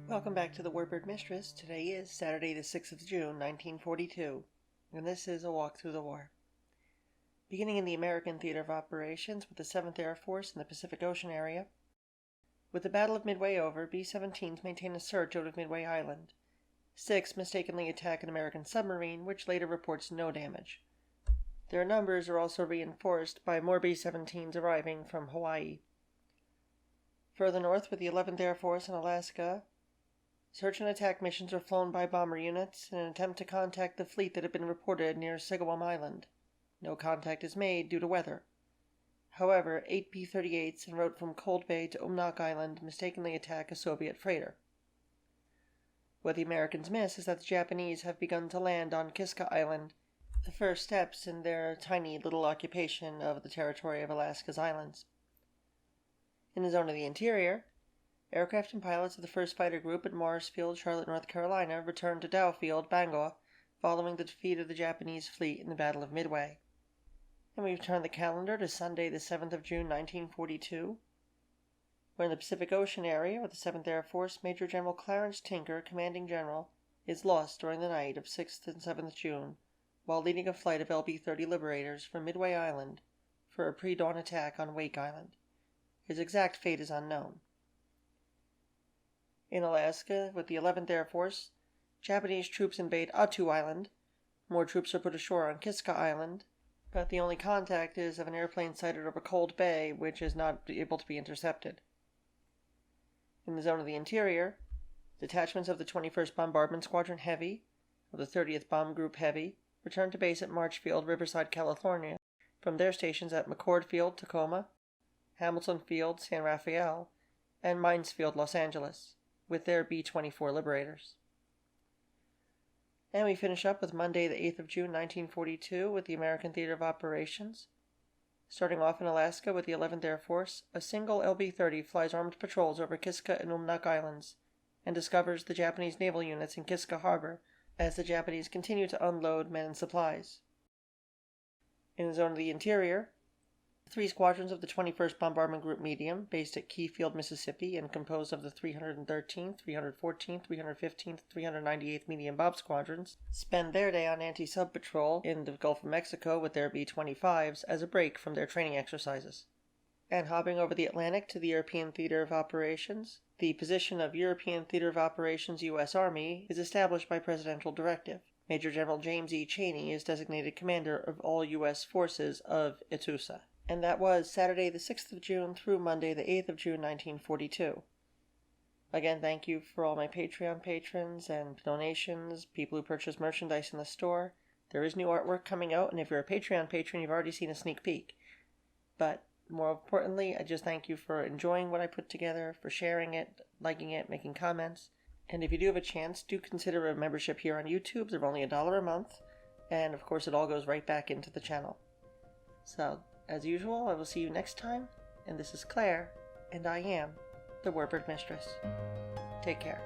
Welcome back to the Warbird Mistress. Today is Saturday the 6th of June, 1942, and this is a walk through the war. Beginning in the American Theater of Operations with the 7th Air Force in the Pacific Ocean area. With the Battle of Midway over, B-17s maintain a search out of Midway Island. 6 mistakenly attack an American submarine, which later reports no damage. Their numbers are also reinforced by more B-17s arriving from Hawaii. Further north with the 11th Air Force in Alaska, search and attack missions are flown by bomber units in an attempt to contact the fleet that had been reported near Sigawam Island. No contact is made due to weather. However, 8 B-38s en route from Cold Bay to Umnak Island mistakenly attack a Soviet freighter. What the Americans miss is that the Japanese have begun to land on Kiska Island, the first steps in their tiny little occupation of the territory of Alaska's islands. In the zone of the interior, aircraft and pilots of the 1st Fighter Group at Morris Field, Charlotte, North Carolina, returned to Dow Field, Bangor, following the defeat of the Japanese fleet in the Battle of Midway. And we turn the calendar to Sunday, the 7th of June, 1942. We're in the Pacific Ocean area with the 7th Air Force. Major General Clarence Tinker, commanding general, is lost during the night of 6th and 7th June while leading a flight of LB-30 Liberators from Midway Island for a pre-dawn attack on Wake Island. His exact fate is unknown. In Alaska, with the 11th Air Force, Japanese troops invade Attu Island. More troops are put ashore on Kiska Island, but the only contact is of an airplane sighted over Cold Bay, which is not able to be intercepted. In the zone of the interior, detachments of the 21st Bombardment Squadron Heavy, of the 30th Bomb Group Heavy, return to base at Marchfield, Riverside, California, from their stations at McCord Field, Tacoma, Hamilton Field, San Rafael, and Mines Field, Los Angeles, with their B-24 Liberators. And we finish up with Monday, the 8th of June, 1942, with the American Theater of Operations. Starting off in Alaska with the 11th Air Force, a single LB-30 flies armed patrols over Kiska and Umnak Islands and discovers the Japanese naval units in Kiska Harbor as the Japanese continue to unload men and supplies. In the zone of the interior, 3 squadrons of the 21st Bombardment Group Medium, based at Key Field, Mississippi, and composed of the 313th, 314th, 315th, 398th Medium Bomb Squadrons, spend their day on anti-sub patrol in the Gulf of Mexico with their B-25s as a break from their training exercises. And hopping over the Atlantic to the European Theater of Operations, the position of European Theater of Operations U.S. Army is established by presidential directive. Major General James E. Cheney is designated commander of all U.S. forces of Itusa. And that was Saturday the 6th of June through Monday the 8th of June 1942. Again, thank you for all my Patreon patrons and donations, people who purchase merchandise in the store. There is new artwork coming out, and if you're a Patreon patron, you've already seen a sneak peek. But more importantly, I just thank you for enjoying what I put together, for sharing it, liking it, making comments. And if you do have a chance, do consider a membership here on YouTube. They're only $1 a month, and of course it all goes right back into the channel. So, as usual, I will see you next time, and this is Claire, and I am the Warbird Mistress. Take care.